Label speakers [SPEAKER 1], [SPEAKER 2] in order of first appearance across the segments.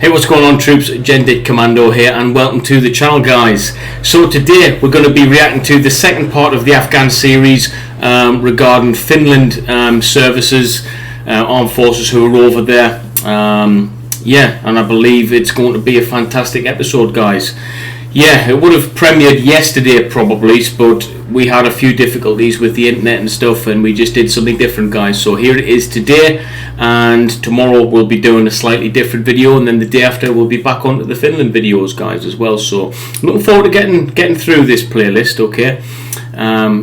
[SPEAKER 1] Hey, what's going on, troops? Dit Commando here, and welcome to the channel, guys. So today we're going to be reacting to the second part of the Afghan series regarding Finland services, armed forces who are over there. Yeah, and I believe it's going to be a fantastic episode, guys. Yeah, it would have premiered yesterday probably, but we had a few difficulties with the internet and stuff, and we just did something different, guys. So here it is today, and tomorrow we'll be doing a slightly different video, and then the day after we'll be back onto the Finland videos, guys, as well. So looking forward to getting through this playlist. Okay,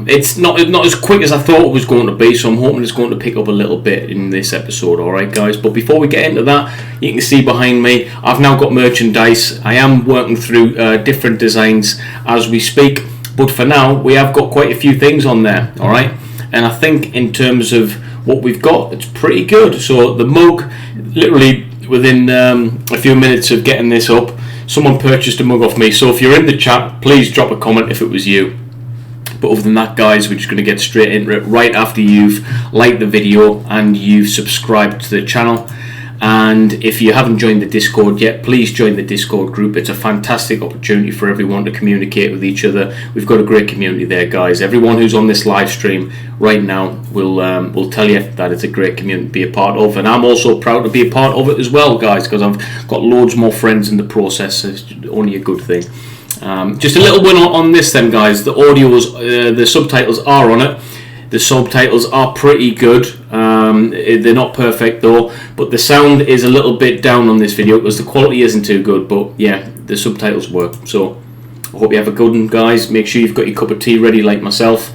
[SPEAKER 1] it's not as quick as I thought it was going to be, so I'm hoping it's going to pick up a little bit in this episode. All right, guys. But before we get into that, you can see behind me, I've now got merchandise. I am working through different designs as we speak, but for now we have got quite a few things on there. All right, and I think in terms of what we've got, it's pretty good. So the mug, literally within a few minutes of getting this up, someone purchased a mug off me. So if you're in the chat, please drop a comment if it was you. But other than that, guys, we're just going to get straight into it right after you've liked the video and you've subscribed to the channel. And if you haven't joined the Discord yet, please join the Discord group. It's a fantastic opportunity for everyone to communicate with each other. We've got a great community there, guys. Everyone who's on this live stream right now will tell you that it's a great community to be a part of, and I'm also proud to be a part of it as well, guys, because I've got loads more friends in the process. It's only a good thing. Just a little one on this then, guys. The audios, the subtitles are on it. The subtitles are pretty good. They're not perfect though, but the sound is a little bit down on this video because the quality isn't too good, but yeah, the subtitles work. So I hope you have a good one, guys. Make sure you've got your cup of tea ready like myself,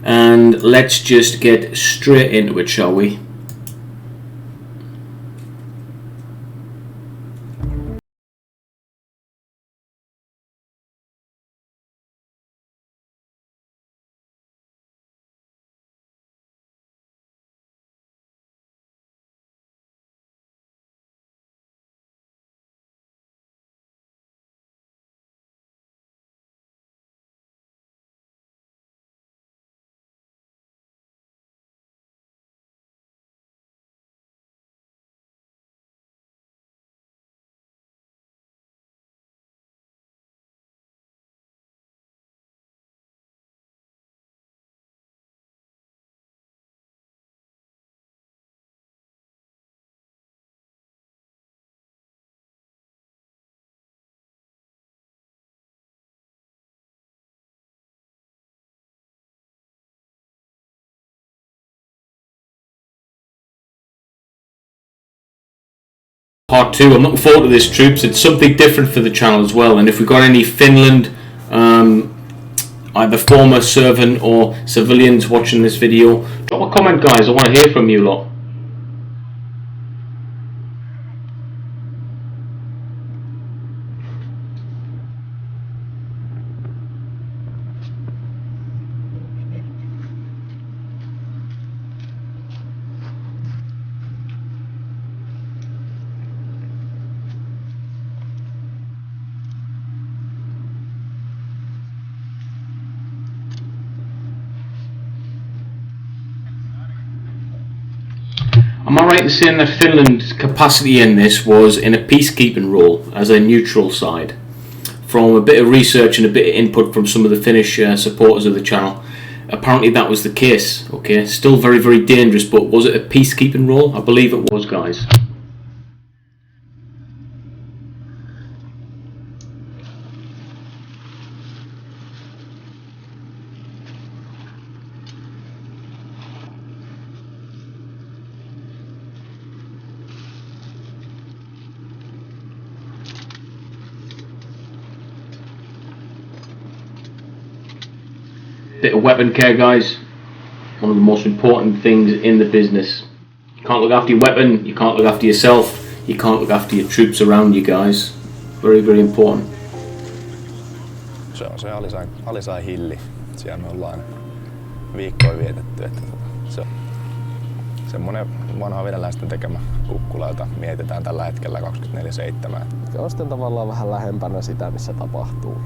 [SPEAKER 1] and let's just get straight into it, shall we? Part 2. I'm looking forward to this, troops. It's something different for the channel as well, and if we've got any Finland either former servant or civilians watching this video, drop a comment, guys. I want to hear from you lot. Am I right in saying that Finland's capacity in this was in a peacekeeping role as a neutral side? From a bit of research and a bit of input from some of the Finnish supporters of the channel, apparently that was the case. Okay, still very, very dangerous, but was it a peacekeeping role? I believe it was, guys. Bit of weapon care, guys. One of the most important things in the business. You can't look after your weapon, you can't look after yourself, you can't look after your troops around you, guys. Very, very important.
[SPEAKER 2] Se on se alisain hilli. Siellä me ollaan viikkoja vietetty. Että se on semmoinen vanha venäläisten tekemä kukkula, jota mietitään tällä hetkellä 24/7.
[SPEAKER 3] Se on sitten tavallaan vähän lähempänä sitä, missä tapahtuu.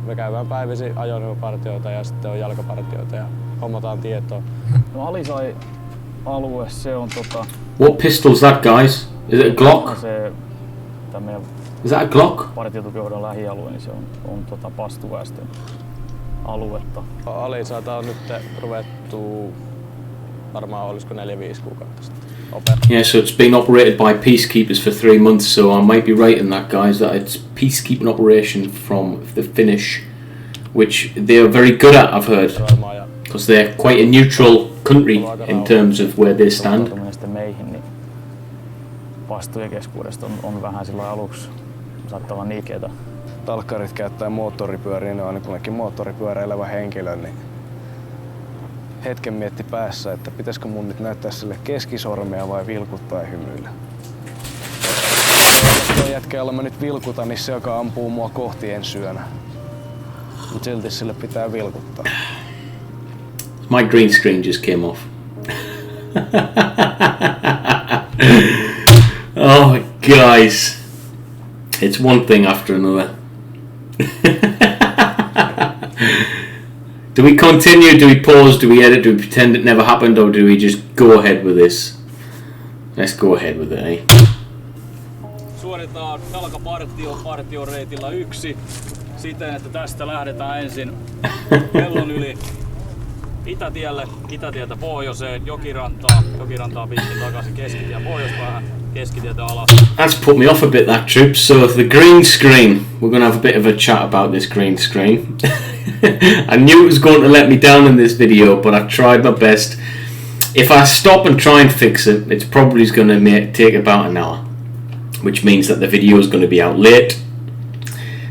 [SPEAKER 3] Me käydään päivisin ajoneuvopartioita ja sitten on jalkapartioita ja hommataan tietoa.
[SPEAKER 4] No Alisai-alue, se on
[SPEAKER 1] What pistol's that, guys? Is it a Glock?
[SPEAKER 4] Se tämä meidän
[SPEAKER 1] Is that a Glock?
[SPEAKER 4] partiotukijohdon lähialue, niin se on pastuväestön aluetta.
[SPEAKER 3] Alisaata on nyt ruvettu varmaan olisiko 4-5 kuukautta sitten.
[SPEAKER 1] Yeah, so it's been operated by peacekeepers for 3 months, so I might be right in that, guys, that it's peacekeeping operation from the Finnish, which they are very good at, I've heard, because they're quite a neutral country in terms of where they stand.
[SPEAKER 4] Meihin, niin vastujen keskuudesta on vähän sillä aluksi saattaa olla niikeitä.
[SPEAKER 3] Talkkarit käyttää moottoripyöriä, niin aina kun näki moottoripyöräilevä henkilö, niin hetken mietti päässä, että pitäisikö mun nyt näyttää sille keskisormea vai vilkuttaa ja hymyillä. Tuo jätkä, jolla mä nyt vilkutan, niin se, joka ampuu mua kohti, en syönä. Mut silti sille pitää vilkuttaa.
[SPEAKER 1] My green screen just came off. Oh, guys. It's one thing after another. Do we continue, do we pause, do we edit, do we pretend it never happened, or do we just go ahead with this? Let's go ahead with it, eh?
[SPEAKER 5] Suoritetaan jalkapartio reitillä 1 siten, että tästä lähdetään ensin pellon yli itätieltä pohjoiseen, jokirantaa pitkin takaisin keskitien pohjoispäähän, keskitietä alas.
[SPEAKER 1] That's put me off a bit, that trip. So the green screen, we're going to have a bit of a chat about this green screen. I knew it was going to let me down in this video, but I tried my best. If I stop and try and fix it, it's probably going to take about an hour, which means that the video is going to be out late.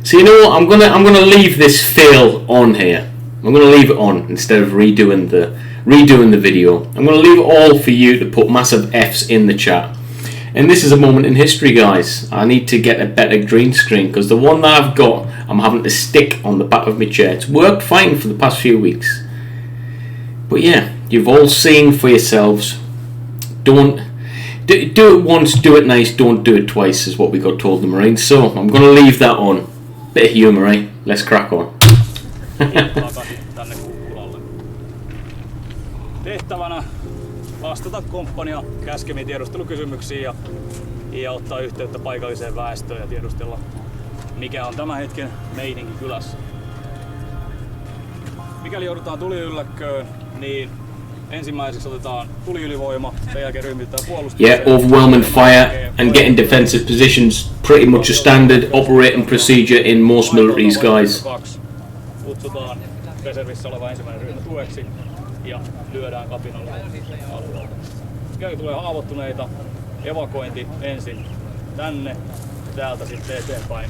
[SPEAKER 1] So you know what? I'm gonna leave this fail on here. I'm going to leave it on instead of redoing the video. I'm going to leave it all for you to put massive F's in the chat. And this is a moment in history, guys. I need to get a better green screen because the one that I've got, I'm having to stick on the back of my chair. It's worked fine for the past few weeks. But yeah, you've all seen for yourselves. Don't do it once, do it nice, don't do it twice is what we got told the Marines. So I'm going to leave that on. Bit of humour, eh? Let's crack on.
[SPEAKER 5] Tänne kukkulalle. Tehtävänä vastata komppania käskemiin tiedustelukysymyksiin ja ottaa yhteyttä paikalliseen väestöön ja tiedustella, mikä on tämän hetken meininki kylässä. Mikäli joudutaan tuliylläkköön, niin ensimmäiseksi otetaan tuliylivoima, sen jälkeen ryhmitetään puolustus.
[SPEAKER 1] Yeah, overwhelming fire and getting defensive positions, pretty much a standard operating procedure in most militaries, guys.
[SPEAKER 5] Kutsutaan reservissä oleva ensimmäinen ryhmä tueksi ja lyödään kapinalle alueelta. Mikäli tulee haavoittuneita, evakuointi ensin tänne, täältä sitten eteenpäin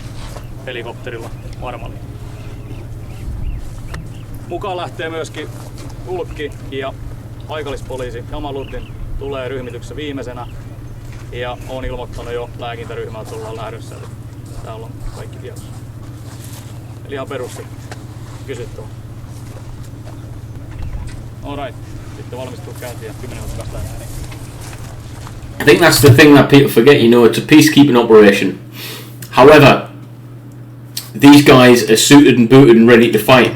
[SPEAKER 5] helikopterilla Marmaliin. Mukaan lähtee myöskin tulkki ja paikallispoliisi Jamaludin tulee ryhmityksessä viimeisenä ja on ilmoittanut jo lääkintäryhmää, että ollaan lähdössä. Eli täällä on kaikki tiedossa. Eli ihan perussi kysyttävä. Alright, sitten valmistuu käyntiin ja 10 minuuttia päästä lähdetään.
[SPEAKER 1] I think that's the thing that people forget, you know, it's a peacekeeping operation. However, these guys are suited and booted and ready to fight.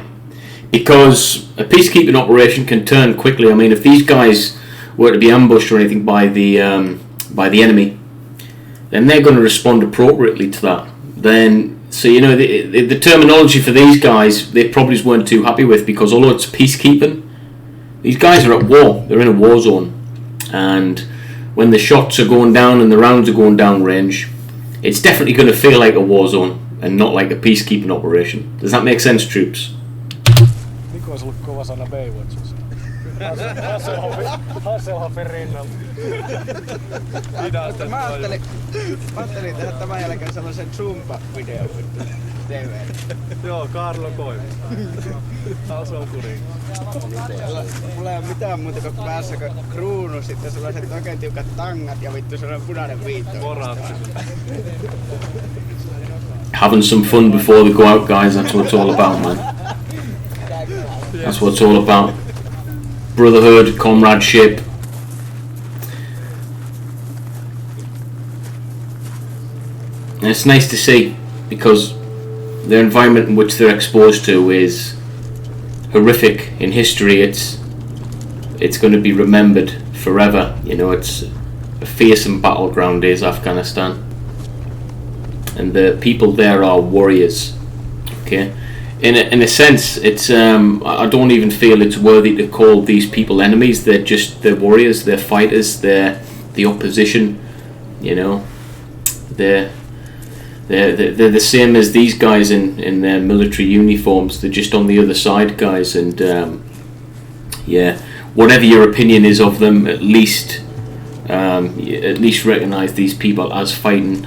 [SPEAKER 1] Because a peacekeeping operation can turn quickly. I mean, if these guys were to be ambushed or anything by the enemy, then they're going to respond appropriately to that. Then, so you know, the terminology for these guys, they probably weren't too happy with, because although it's peacekeeping, these guys are at war. They're in a war zone, and when the shots are going down and the rounds are going down range, it's definitely going to feel like a war zone and not like a peacekeeping operation. Does that make sense, troops?
[SPEAKER 3] Olisi ollut kova sana Baywatchissa. Hasselhoffin rinnalla.
[SPEAKER 6] Mä ajattelin tehdä tämän jälkeen sellaisen Zumba-videon TV:lle.
[SPEAKER 3] Joo, Karlo Koivu. Taso kuningas.
[SPEAKER 6] Mulla ei oo mitään muuta kuin päässä kuin kruunu, sitten sellaiset oikein tiukat tangat ja vittu sellainen punainen viitto.
[SPEAKER 1] Having some fun before we go out, guys. That's what it's all about, man. That's what it's all about. Brotherhood, comradeship. And it's nice to see, because the environment in which they're exposed to is horrific in history. It's going to be remembered forever. You know, it's a fearsome battleground is Afghanistan. and the people there are warriors. Okay, in a sense, it's I don't even feel it's worthy to call these people enemies. They're warriors. They're fighters. They're the opposition. You know, they're the same as these guys in their military uniforms. They're just on the other side, guys. And yeah, whatever your opinion is of them, at least recognise these people as fighting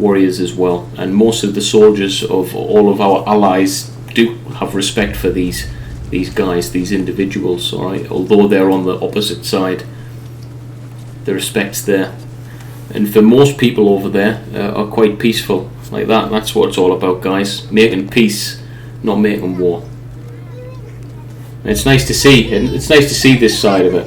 [SPEAKER 1] warriors as well. And most of the soldiers of all of our allies do have respect for these guys, these individuals. All right, although they're on the opposite side, the respect's there. And for most people over there are quite peaceful like that. That's what it's all about, guys. Making peace, not making war. And it's nice to see. And it's nice to see this side of it.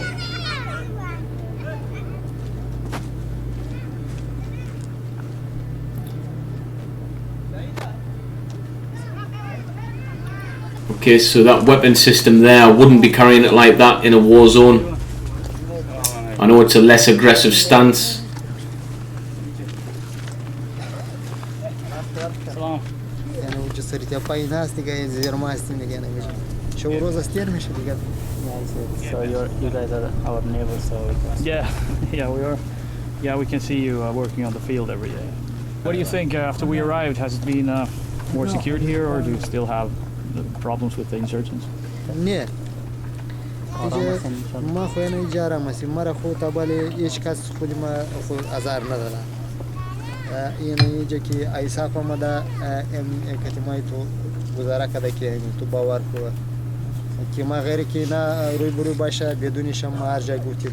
[SPEAKER 1] Okay, so that weapon system there, I wouldn't be carrying it like that in a war zone. I know it's a less aggressive stance.
[SPEAKER 7] So you guys are our neighbors, so
[SPEAKER 4] Yeah, yeah, we are. Yeah, we can see you working on the field every day. What do you think after we arrived? Has it been more secured here, or do you still have problems with the insurgents?
[SPEAKER 8] نه دیگه ما خو نه اجاره مسی مرا خو تاباله هیچ کس خود ما خو ازار نداره این اینجا که ایسا کو مدا ام کتمای تو گزاره کده که تو باور کو که ما غیر که نه روی برو باشه بدون شما هر جای گفتید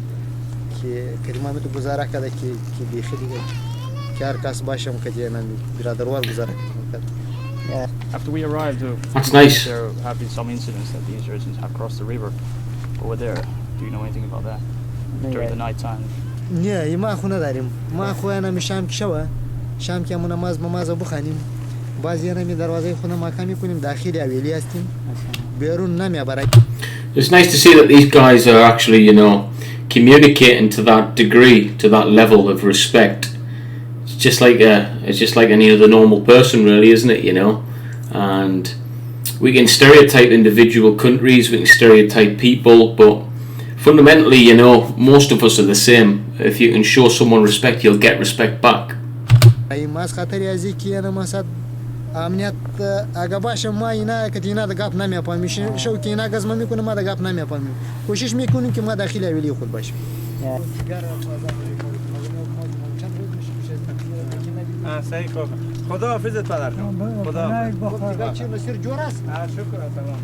[SPEAKER 8] که کلمه تو گزاره کده که بیخی دیگه که هر کس باشه مکدی نه برادروار گزاره کده.
[SPEAKER 4] After we arrived,
[SPEAKER 1] That's nice.
[SPEAKER 4] There have been some incidents that the insurgents have crossed the river over there. Do you know anything about that? During the night time?
[SPEAKER 8] نه ما خو نداریم ما خو انا میشام شوا شام که ما نماز بخونیم بعضی انا می دروازه خونه ما کمی کنیم داخلی اویلی هستیم بیرون نمیبره.
[SPEAKER 1] It's nice to see that these guys are actually, you know, communicating to that degree, to that level of respect. It's just like any other normal person, really, isn't it? You know, and we can stereotype individual countries, we can stereotype people, but fundamentally, you know, most of us are the same. If you can show someone respect, you'll get respect back.
[SPEAKER 8] Mas khatari aziki ana masad amniyat aga basha ma ina katina da gap na mi apami show ki ina gaz mami kuna ma da gap na mi apami koshish mi kunin ki ma dakhili aveli khud bash
[SPEAKER 6] صحیح خدا حافظت پدر خدا حافظ
[SPEAKER 8] چی مسیر جور است
[SPEAKER 6] شکر تمام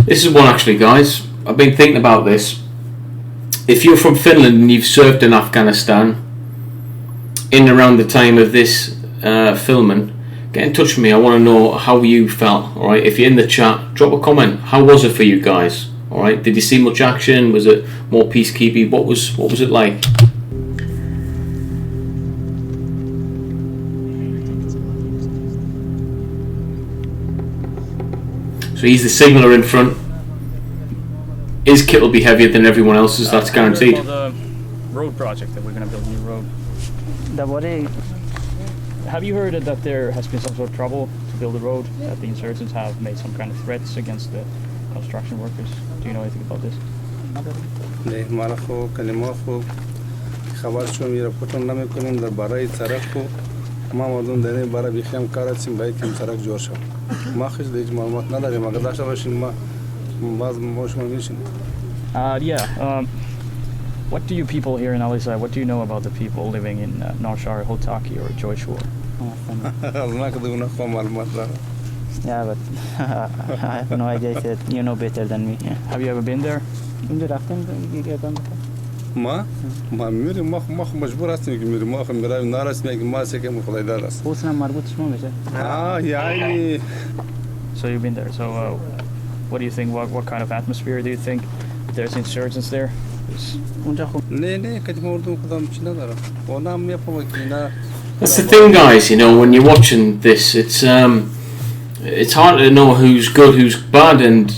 [SPEAKER 1] This is one actually, guys. I've been thinking about this. If you're from Finland and you've served in Afghanistan in and around the time of this filming, get in touch with me. I want to know how you felt. All right, if you're in the chat, drop a comment. How was it for you guys? All right, did you see much action? Was it more peacekeeping? What was it like? So he's the signaller in front. His kit will be heavier than everyone else's, that's guaranteed.
[SPEAKER 4] The road project that we're going to build a new road. Have you heard that there has been some sort of trouble to build a road? That the insurgents have made some kind of threats against the construction workers? Do you know anything about this?
[SPEAKER 9] ما مردم دنی برای بیخیم کارت سیم باید کم سرک جور شد. ما خیلی دیج معلومات نداریم. اگر داشته باشیم ما باز مشمول میشیم.
[SPEAKER 4] What do you people here in Alisai, what do you know about the people living in Norshar, Hotaki or Joyshore?
[SPEAKER 7] Yeah, but I have no idea. You know better than me. Yeah.
[SPEAKER 4] Have you ever been there?
[SPEAKER 9] ما میریم ما مجبور هستیم که میریم ما میریم نارس میگیم ما سه که مخلای دار است. یعنی
[SPEAKER 4] So you've been there. So what do you think? What kind of atmosphere do you think? There's insurgents there.
[SPEAKER 1] That's the thing, guys. You know, when you're watching this, it's hard to know who's good, who's bad, and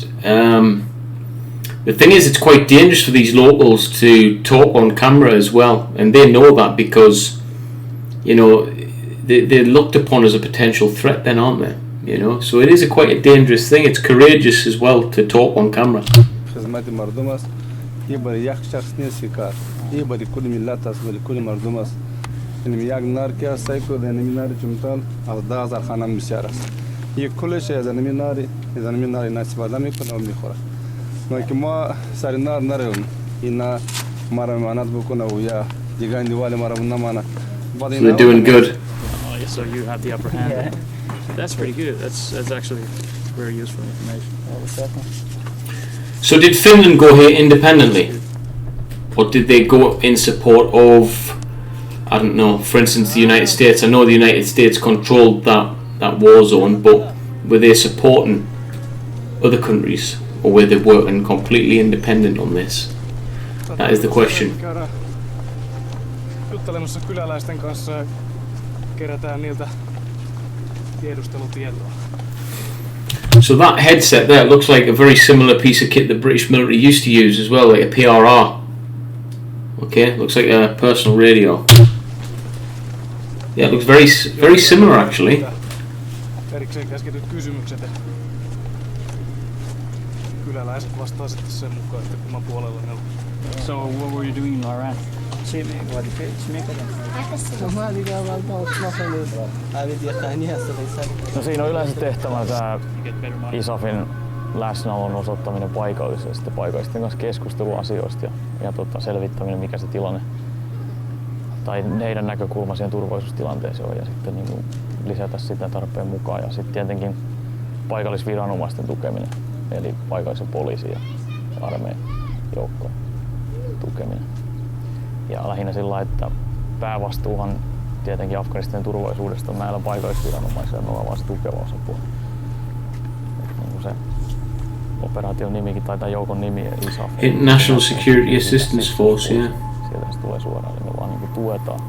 [SPEAKER 1] the thing is, it's quite dangerous for these locals to talk on camera as well, and they know that because, you know, they're looked upon as a potential threat then, aren't they? You know, so it is quite a dangerous thing. It's courageous as well to talk on camera. So they're doing good.
[SPEAKER 4] Oh, yeah, so you have the upper hand.
[SPEAKER 7] Yeah.
[SPEAKER 4] That's pretty good. That's actually very useful information.
[SPEAKER 1] So did Finland go here independently? Or did they go in support of, I don't know, for instance, the United States? I know the United States controlled that war zone, but were they supporting other countries? Or were they working completely independent on this? That is the question.
[SPEAKER 3] Juttelemassa kyläläisten kanssa ja kerätään niiltä tiedustelutietoa.
[SPEAKER 1] So that headset there looks like a very similar piece of kit the British military used to use as well, like a PRR. Okay, looks like a personal radio. Yeah, it looks very similar actually.
[SPEAKER 3] Erikseen käsketyt kysymykset. Kyläläiset vastaa sitten sen mukaan, että kumman puolella ne on.
[SPEAKER 4] So what were you doing in Iran?
[SPEAKER 10] No siinä on yleensä tehtävänä tämä ISAFin läsnäolon osoittaminen paikallisesti, paikallisten kanssa keskustelu asioista ja selvittäminen, mikä se tilanne tai heidän näkökulma siihen turvallisuustilanteeseen on ja sitten niin kuin lisätä sitä tarpeen mukaan ja sitten tietenkin paikallisviranomaisten tukeminen, eli paikallisen poliisin ja armeijan joukkojen tukeminen. Ja lähinnä sillä, että päävastuuhan tietenkin Afganistanin turvallisuudesta on näillä paikallisviranomaisilla, me ollaan vaan se tukeva osapuoli. Niin se operaation nimikin tai tämän joukon nimi ISAF.
[SPEAKER 1] National Security Assistance Force, yeah.
[SPEAKER 10] Sieltä se tulee suoraan, eli me vaan niin tuetaan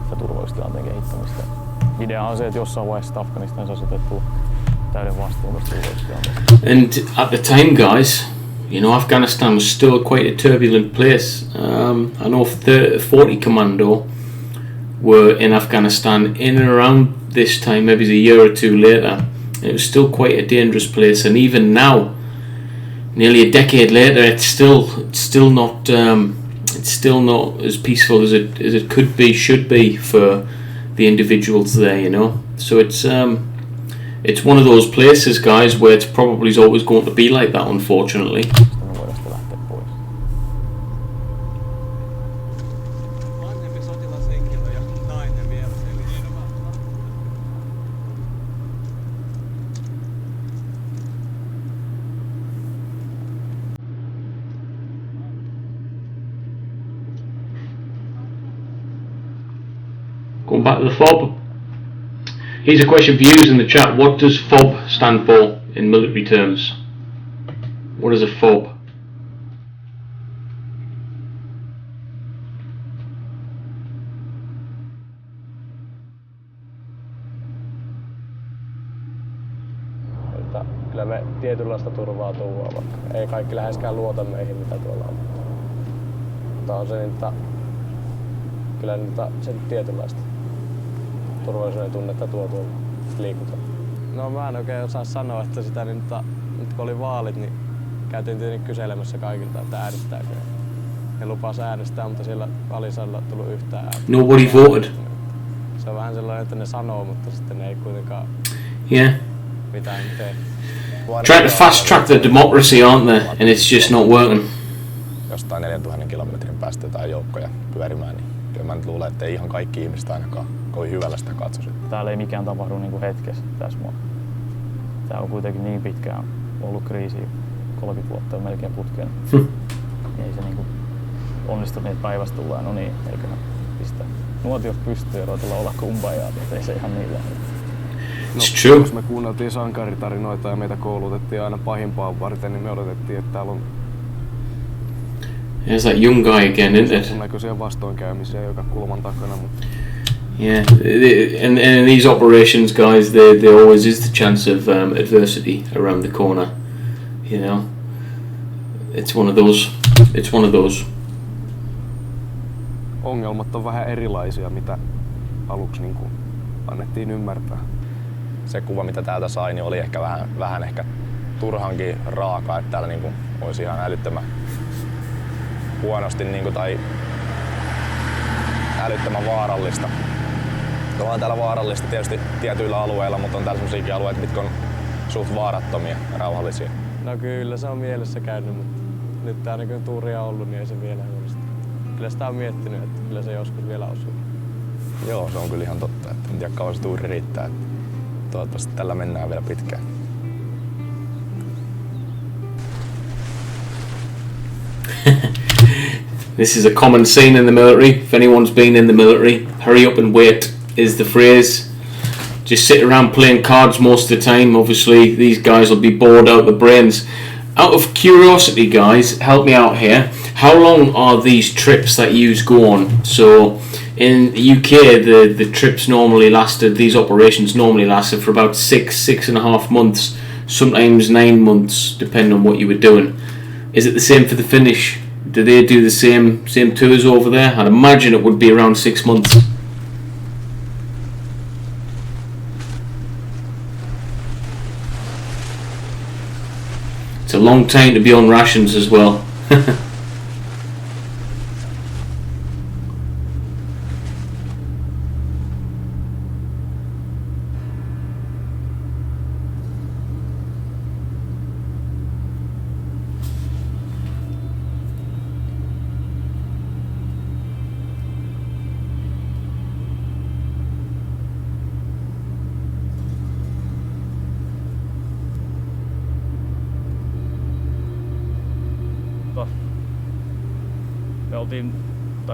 [SPEAKER 10] sitä turvallisuustilanteen kehittämistä. Idea on se, että jossain vaiheessa Afganistanissa olisi otettu täyden vastuun tästä turvallisuustilanteesta.
[SPEAKER 1] And at the time, guys, you know, Afghanistan was still quite a turbulent place. I know 40 Commando were in Afghanistan in and around this time, maybe a year or two later. It was still quite a dangerous place, and even now, nearly a decade later, it's still not as peaceful as it could be, should be for the individuals there. You know, so it's one of those places, guys, where it's probably always going to be like that, unfortunately.
[SPEAKER 6] Vanhempi sotilashenkilö ja nainen vielä.
[SPEAKER 1] Going back to the FOB. Here's a question for you in the chat. What does FOB stand for in military terms? What is a FOB?
[SPEAKER 3] Että kyllä me tietynlaista turvaa tuodaan, vaikka ei kaikki läheskään luota meihin, mitä tuolla on. Mutta on se niin, että kyllä niitä se tietynlaista turvallisuuden tunnetta tuo tuolla liikutaan. No mä en oikein osaa sanoa, että sitä niin, että nyt kun oli vaalit, niin käytiin tietenkin kyselemässä kaikilta, että äänestääkö. He lupasi äänestää, mutta siellä valisalilla ei tullut yhtään ääntä.
[SPEAKER 1] Nobody voted.
[SPEAKER 3] Se on vähän sellainen, että ne sanoo, mutta sitten ne ei kuitenkaan mitään tee.
[SPEAKER 1] Trying to fast track the democracy, aren't they? And it's just not working.
[SPEAKER 2] Jostain 4000 kilometrin päästä jotain joukkoja pyörimään, niin kyllä mä nyt luulen, että ei ihan kaikki ihmiset ainakaan kovin hyvällä sitä katsoisi.
[SPEAKER 10] Täällä ei mikään tapahdu niin kuin hetkessä tässä maassa. Tää on kuitenkin niin pitkään ollut kriisi, 30 vuotta melkein putkeen. Ei se niin kuin onnistu, niin päivästä tullaan, no niin, eiköhän pistää nuotiot pystyy ja ruvetella olla kumpajaa, että ei se ihan niin lähde.
[SPEAKER 3] No, jos me kuunneltiin sankaritarinoita ja meitä koulutettiin aina pahimpaan varten, niin me odotettiin, että täällä on
[SPEAKER 1] There's that young guy again, isn't it?
[SPEAKER 2] Näköisiä vastoinkäymisiä joka kulman takana, mutta
[SPEAKER 1] yeah, and in these operations, guys, there always is the chance of adversity around the corner. You know, it's one of those.
[SPEAKER 2] ongelmat on vähän erilaisia, mitä aluksi niin kuin annettiin ymmärtää. Se kuva, mitä täältä sai, niin oli ehkä vähän ehkä turhankin raaka, että täällä niin kuin olisi ihan älyttömän huonosti niin kuin, tai älyttömän vaarallista. On täällä vaarallista tietysti tietyillä alueilla, mutta on täällä sellaisiakin alueita, mitkä on suht vaarattomia ja rauhallisia.
[SPEAKER 3] No kyllä se on mielessä käynyt, mutta nyt tää näkyy tuuria ollut, niin ei se vielä huolista. Kyllä sitä on miettinyt, että kyllä se joskus vielä osuu.
[SPEAKER 2] Joo, se on kyllä ihan totta. Että en tiedä kauan se tuuri riittää. Että toivottavasti tällä mennään vielä pitkään.
[SPEAKER 1] This is a common scene in the military. If anyone's been in the military, hurry up and wait is the phrase. Just sit around playing cards most of the time. Obviously, these guys will be bored out of the brains. Out of curiosity, guys, help me out here. How long are these trips that you go on? So, in the UK, the trips normally lasted, these operations normally lasted for about 6.5 months, sometimes 9 months, depending on what you were doing. Is it the same for the Finnish? Do they do the same tours over there? I'd imagine it would be around 6 months. It's a long time to be on rations as well.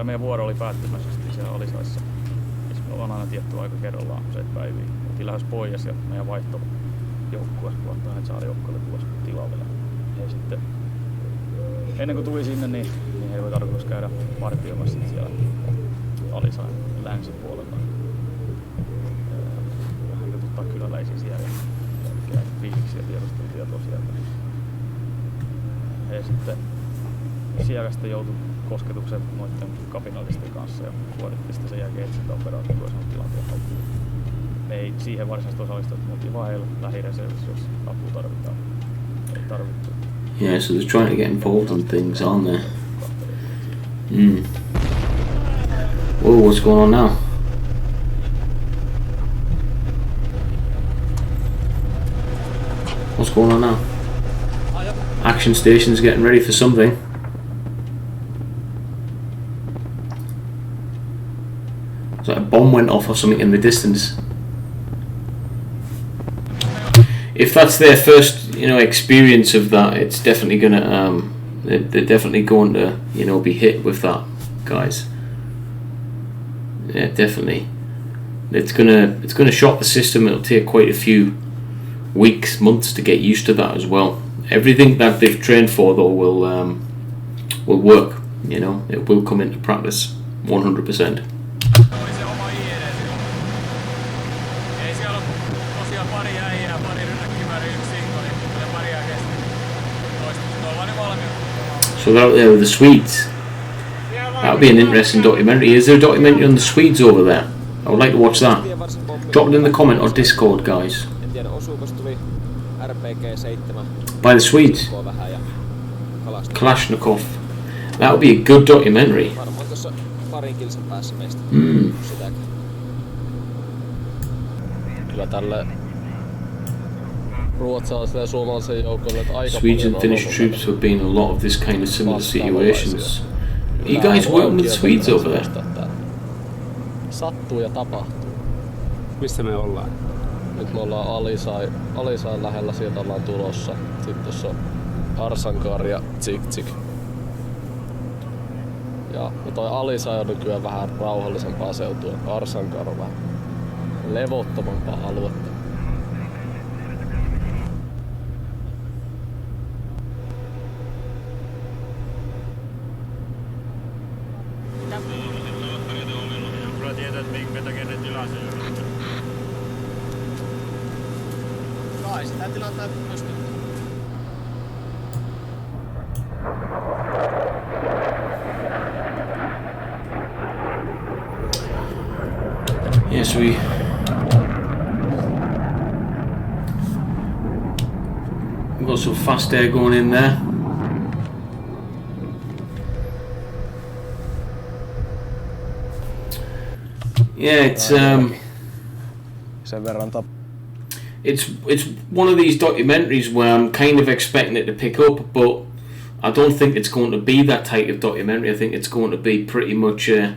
[SPEAKER 4] Meidän vuoro oli päättymässä siellä Alisaissa. Me ollaan aina tietty aika kerrallaan useita päiviä. Oltiin lähes pois ja meidän vaihtojoukkue, luottaa, että saada joukkueelle tuossa tilaa vielä. Ja sitten ennen kuin tuli sinne, niin heillä oli tarkoitus käydä partioimassa siellä Alisain länsipuolella. Vähän jututtaa kyläläisiä siellä ja fiiliksiä tiedustelutietoa sieltä. Ja sitten siellä sitten joutui kosketuksen noiden kapinallisten kanssa ja suoritti sitten sen jälkeen etsintäoperaatio toisen tilanteen haltuun. Me ei siihen varsinaisesti osallistu, että me oltiin vaan heillä lähireservissä, jos apua tarvitaan. Ei tarvittu.
[SPEAKER 1] Yeah, so they're trying to get involved in things, aren't they? Whoa, what's going on now? What's going on now? Action station's getting ready for something. It's like a bomb went off or something in the distance. If that's their first, experience of that, it's definitely gonna, they're definitely going to, be hit with that, guys. Yeah, definitely. It's gonna shock the system. It'll take quite a few weeks, months to get used to that as well. Everything that they've trained for though will work. It will come into practice 100%. So they're out there with the Swedes. That would be an interesting documentary. Is there a documentary on the Swedes over there? I would like to watch that. Drop it in the comment or Discord, guys. By the Swedes. Kalashnikov. That would be a good documentary. Swedes and Finnish troops have been in a lot of this kind of similar situations. Are you guys working with Swedes over there?
[SPEAKER 3] Sattuu ja tapahtuu.
[SPEAKER 9] Missä me ollaan?
[SPEAKER 3] Nyt me ollaan Alisain lähellä, sieltä ollaan tulossa. Sitten tuossa on Arsankar ja Tsik. Ja toi Alisai on nykyään vähän rauhallisempaa seutua. Arsankar on vähän levottomampaa aluetta.
[SPEAKER 6] Ai, sitä tilataan myöskin.
[SPEAKER 1] Yes, we got some fast air going in there. Yeah, it's
[SPEAKER 2] sen verran
[SPEAKER 1] it's one of these documentaries where I'm kind of expecting it to pick up, but I don't think it's going to be that type of documentary. I think it's going to be pretty much an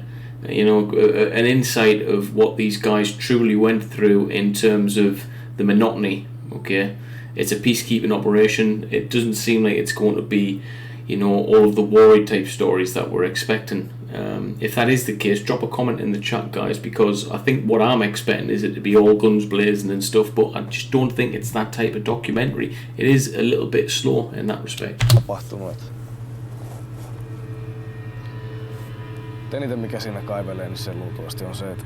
[SPEAKER 1] insight of what these guys truly went through in terms of the monotony. Okay, it's a peacekeeping operation. It doesn't seem like it's going to be, all of the war type stories that we're expecting. If that is the case, drop a comment in the chat, guys, because I think what I'm expecting is it to be all guns blazing and stuff, but I just don't think it's that type of documentary. It is a little bit slow in that respect.
[SPEAKER 2] Tapahtunut. Eniten mikä siinä kaivelee, niin se luultavasti on se, että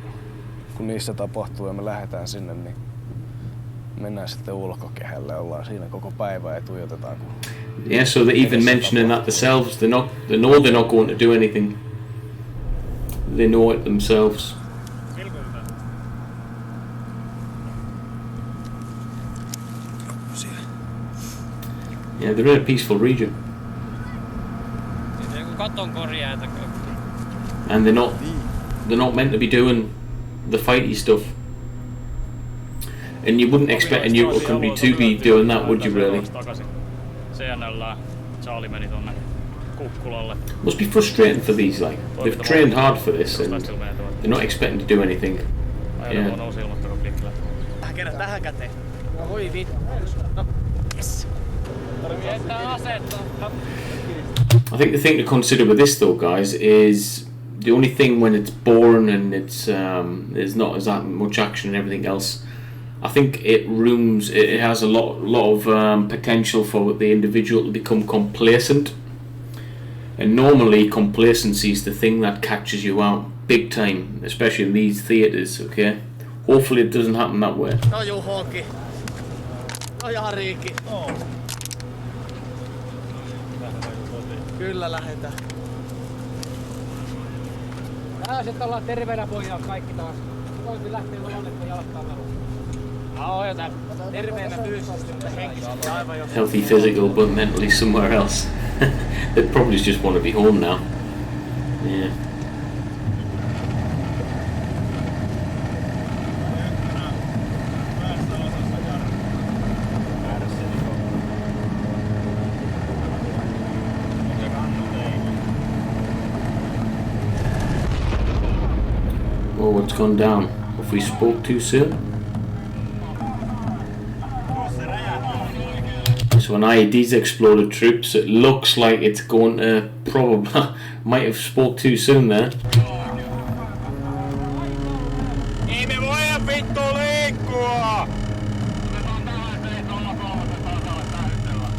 [SPEAKER 2] kun niissä tapahtuu ja me lähdetään sinne, niin mennään sitten ulkokehälle, ollaan siinä koko päivää ja tuijotetaan.
[SPEAKER 1] Yeah, so they're even mentioning that themselves. They know they're not going to do anything. They know it themselves. Yeah, they're in a peaceful region. And they're not meant to be doing the fighty stuff. And you wouldn't expect a neutral country to be doing that, would you really? Must be frustrating for these, like, they've trained hard for this and they're not expecting to do anything. Yeah. I think the thing to consider with this though, guys, is the only thing when it's boring and it's there's not as that much action and everything else, I think it has a lot of potential for the individual to become complacent. And normally complacency is the thing that catches you out big time, especially in these theatres, okay? Hopefully it doesn't happen that way.
[SPEAKER 6] No Juhoki. No Jariiki. Kyllä lähdetään. Sitten ollaan terveenä pojat kaikki taas. Toisin lähtee lopettaa jalkaa veluun. Terveenä fyysisesti, mutta henkisesti aivan jo.
[SPEAKER 1] Healthy physical but mentally somewhere else. They probably just want to be home now. Yeah. Oh, what's gone down? Have we spoke too soon? So an IED's exploded, troops. It looks like it's going to probably might have spoke too soon there.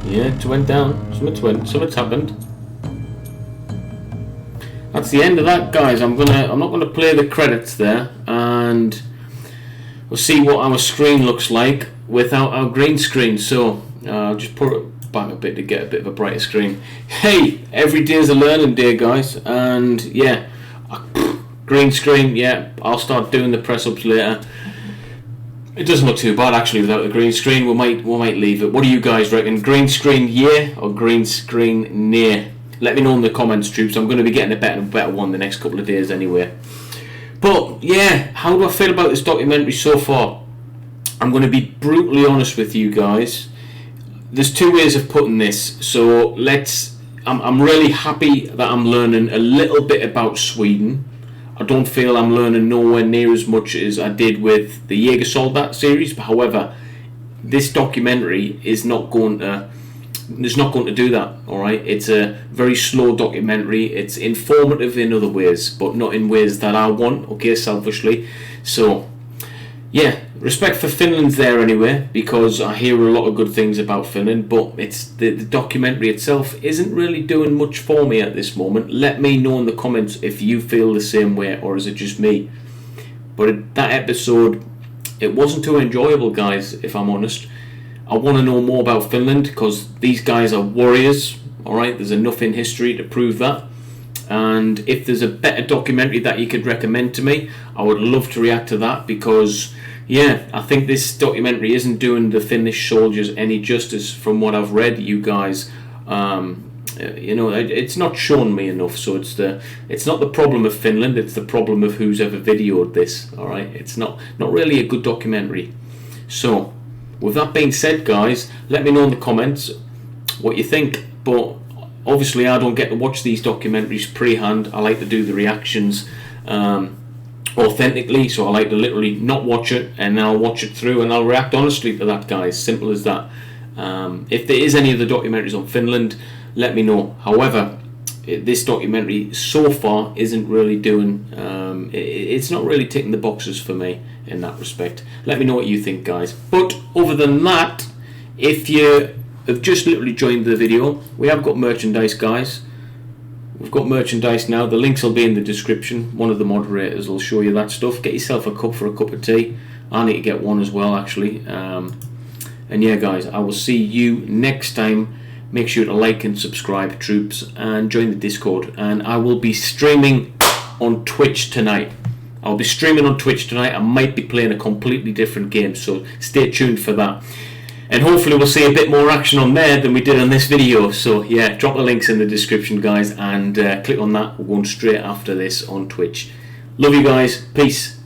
[SPEAKER 1] Yeah, it went down. Something's happened. That's the end of that, guys. I'm not gonna play the credits there, and we'll see what our screen looks like without our green screen. So I'll just put it back a bit to get a bit of a brighter screen. Hey, every day is a learning day, guys, and yeah, green screen. Yeah, I'll start doing the press ups later. It doesn't look too bad actually without the green screen. We might leave it. What do you guys reckon? Green screen yeah or green screen nay? Let me know in the comments, troops. I'm going to be getting a better one the next couple of days anyway. But yeah, how do I feel about this documentary so far? I'm going to be brutally honest with you guys. There's two ways of putting this. So I'm really happy that I'm learning a little bit about Sweden. I don't feel I'm learning nowhere near as much as I did with the Jägersoldat series. But however, this documentary is not going to do that. Alright, it's a very slow documentary. It's informative in other ways, but not in ways that I want, okay, selfishly. So yeah, respect for Finland's there anyway, because I hear a lot of good things about Finland, but it's the documentary itself isn't really doing much for me at this moment. Let me know in the comments if you feel the same way, or is it just me? But that episode, it wasn't too enjoyable, guys, if I'm honest. I want to know more about Finland because these guys are warriors. All right, there's enough in history to prove that. And if there's a better documentary that you could recommend to me, I would love to react to that because, yeah, I think this documentary isn't doing the Finnish soldiers any justice from what I've read. You guys, you know, it's not shown me enough. So it's not the problem of Finland. It's the problem of who's ever videoed this. All right, it's not really a good documentary. So, with that being said, guys, let me know in the comments what you think. But obviously, I don't get to watch these documentaries pre-hand. I like to do the reactions authentically, so I like to literally not watch it, and then I'll watch it through, and I'll react honestly to that, guys. Simple as that. If there is any of the documentaries on Finland, let me know. However, this documentary so far isn't really doing... it's not really ticking the boxes for me in that respect. Let me know what you think, guys. But other than that, if you have just literally joined the video, we have got merchandise, guys. We've got merchandise now. The links will be in the description. One of the moderators will show you that stuff. Get yourself a cup for a cup of tea. I need to get one as well, actually. And yeah, guys, I will see you next time. Make sure to like and subscribe, troops, and join the Discord. And I will be streaming on Twitch tonight. I'll be streaming on Twitch tonight. I might be playing a completely different game, so stay tuned for that. And hopefully we'll see a bit more action on there than we did on this video. So yeah, drop the links in the description, guys, and click on that. We're going straight after this on Twitch. Love you guys. Peace.